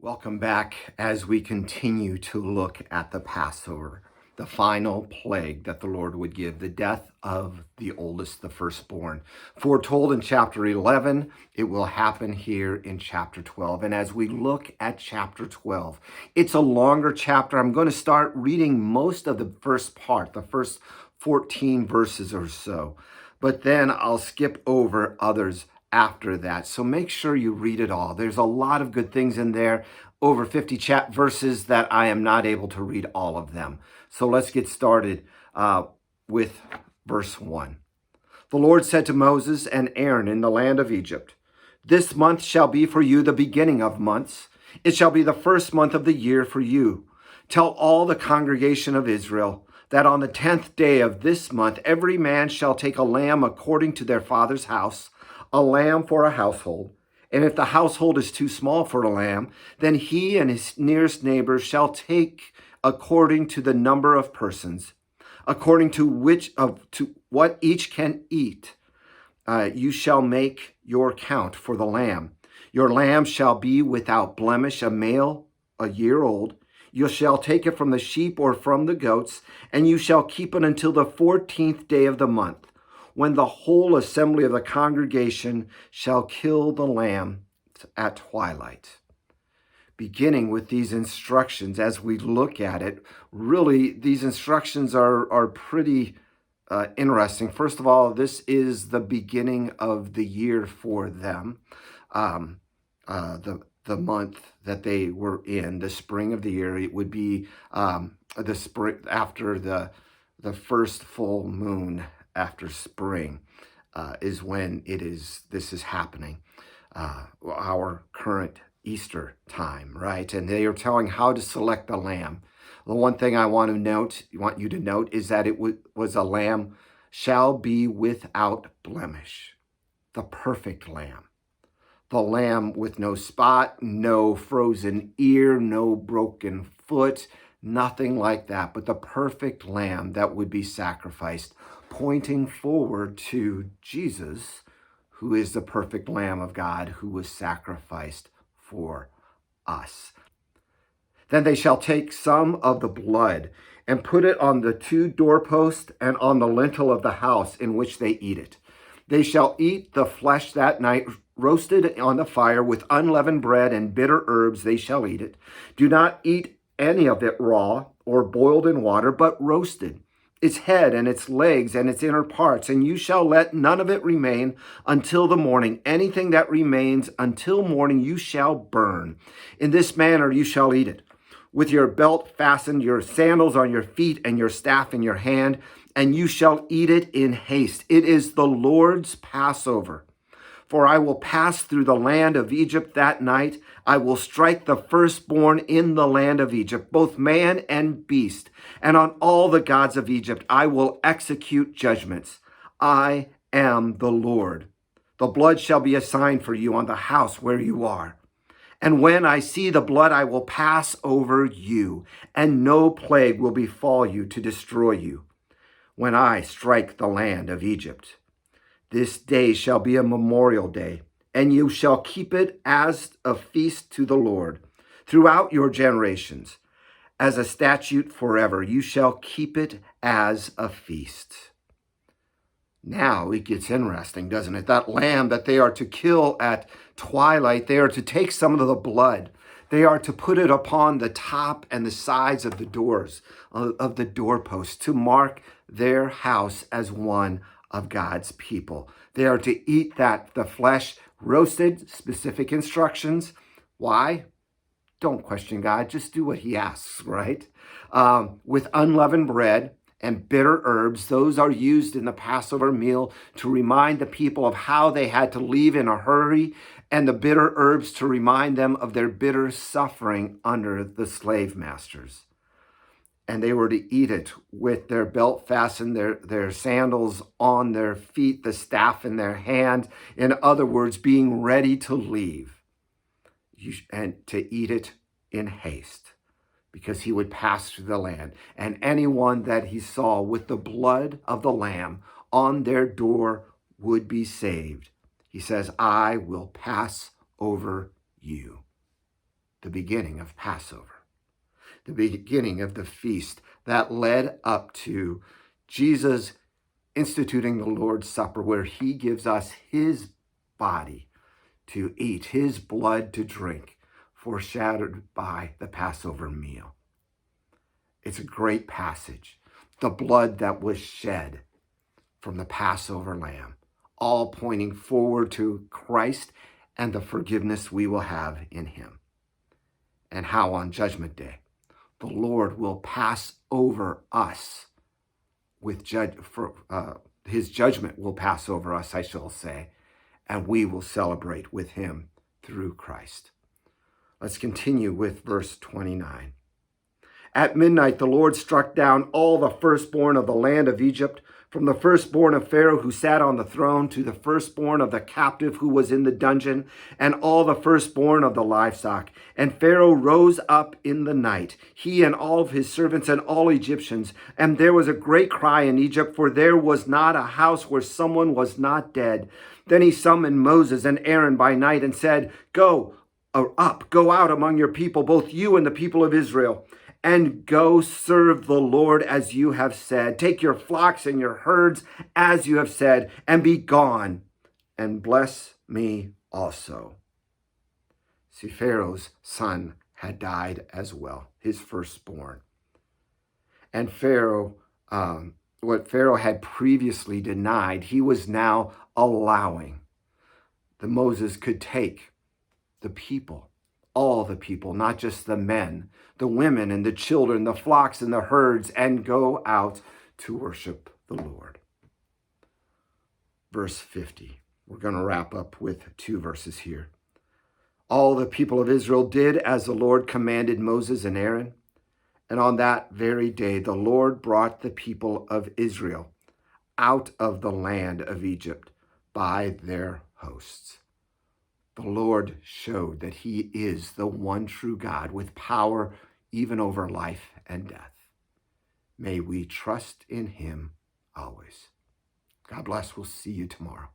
Welcome back as we continue to look at the Passover, the final plague that the Lord would give, the death of the oldest, the firstborn. Foretold in chapter 11, it will happen here in chapter 12. And as we look at chapter 12, it's a longer chapter. I'm going to start reading most of the first part, the first 14 verses or so, but then I'll skip over others after that. So make sure you read it all. There's a lot of good things in there, over 50 verses that I am not able to read all of them. So let's get started with verse 1. The Lord said to Moses and Aaron in the land of Egypt, "This month shall be for you the beginning of months. It shall be the first month of the year for you. Tell all the congregation of Israel that on the 10th day of this month every man shall take a lamb according to their father's house, a lamb for a household. And if the household is too small for a lamb, then he and his nearest neighbor shall take according to the number of persons, according to what each can eat. You shall make your count for the lamb. Your lamb shall be without blemish, a male, a year old. You shall take it from the sheep or from the goats, and you shall keep it until the 14th day of the month, when the whole assembly of the congregation shall kill the lamb at twilight." Beginning with these instructions, as we look at it, really these instructions are pretty interesting. First of all, this is the beginning of the year for them, the month that they were in, the spring of the year. It would be the spring after the first full moon after spring is when this is happening, our current Easter time, right? And they are telling how to select the lamb. The one thing I want you to note is that it was a lamb shall be without blemish, the perfect lamb, the lamb with no spot, no frozen ear, no broken foot, nothing like that, but the perfect lamb that would be sacrificed, pointing forward to Jesus, who is the perfect Lamb of God, who was sacrificed for us. Then they shall take some of the blood and put it on the 2 doorposts and on the lintel of the house in which they eat it. They shall eat the flesh that night, roasted on the fire with unleavened bread and bitter herbs. They shall eat it. Do not eat any of it raw or boiled in water, but roasted, its head and its legs and its inner parts, and you shall let none of it remain until the morning. Anything that remains until morning you shall burn. In this manner you shall eat it. With your belt fastened, your sandals on your feet, and your staff in your hand, and you shall eat it in haste. It is the Lord's Passover. For I will pass through the land of Egypt that night. I will strike the firstborn in the land of Egypt, both man and beast, and on all the gods of Egypt I will execute judgments. I am the Lord. The blood shall be a sign for you on the house where you are. And when I see the blood, I will pass over you, and no plague will befall you to destroy you when I strike the land of Egypt. This day shall be a memorial day, and you shall keep it as a feast to the Lord throughout your generations. As a statute forever, you shall keep it as a feast. Now it gets interesting, doesn't it? That lamb that they are to kill at twilight, they are to take some of the blood. They are to put it upon the top and the sides of the doors, of the doorposts, to mark their house as one of God's people. They are to eat the flesh roasted, specific instructions. Why? Don't question God, just do what he asks, right? With unleavened bread and bitter herbs. Those are used in the Passover meal to remind the people of how they had to leave in a hurry, and the bitter herbs to remind them of their bitter suffering under the slave masters. And they were to eat it with their belt fastened, their sandals on their feet, the staff in their hand. In other words, being ready to leave, and to eat it in haste, because he would pass through the land. And anyone that he saw with the blood of the lamb on their door would be saved. He says, I will pass over you. the beginning of Passover, the beginning of the feast that led up to Jesus instituting the Lord's Supper, where he gives us his body to eat, his blood to drink, foreshadowed by the Passover meal. It's a great passage. The blood that was shed from the Passover lamb, all pointing forward to Christ and the forgiveness we will have in him. And how on Judgment Day, the Lord will pass over us with his judgment will pass over us, I shall say, and we will celebrate with him through Christ. Let's continue with verse 29. At midnight, the Lord struck down all the firstborn of the land of Egypt, from the firstborn of Pharaoh who sat on the throne to the firstborn of the captive who was in the dungeon, and all the firstborn of the livestock. And Pharaoh rose up in the night, he and all of his servants and all Egyptians. And there was a great cry in Egypt, for there was not a house where someone was not dead. Then he summoned Moses and Aaron by night and said, Go out among your people, both you and the people of Israel, and go serve the Lord as you have said. Take your flocks and your herds as you have said, and be gone, and bless me also. See, Pharaoh's son had died as well, his firstborn. And Pharaoh, what Pharaoh had previously denied, he was now allowing that Moses could take the people, all the people, not just the men, the women and the children, the flocks and the herds, and go out to worship the Lord. Verse 50. We're going to wrap up with 2 verses here. All the people of Israel did as the Lord commanded Moses and Aaron. And on that very day, the Lord brought the people of Israel out of the land of Egypt by their hosts. The Lord showed that he is the one true God with power even over life and death. May we trust in him always. God bless. We'll see you tomorrow.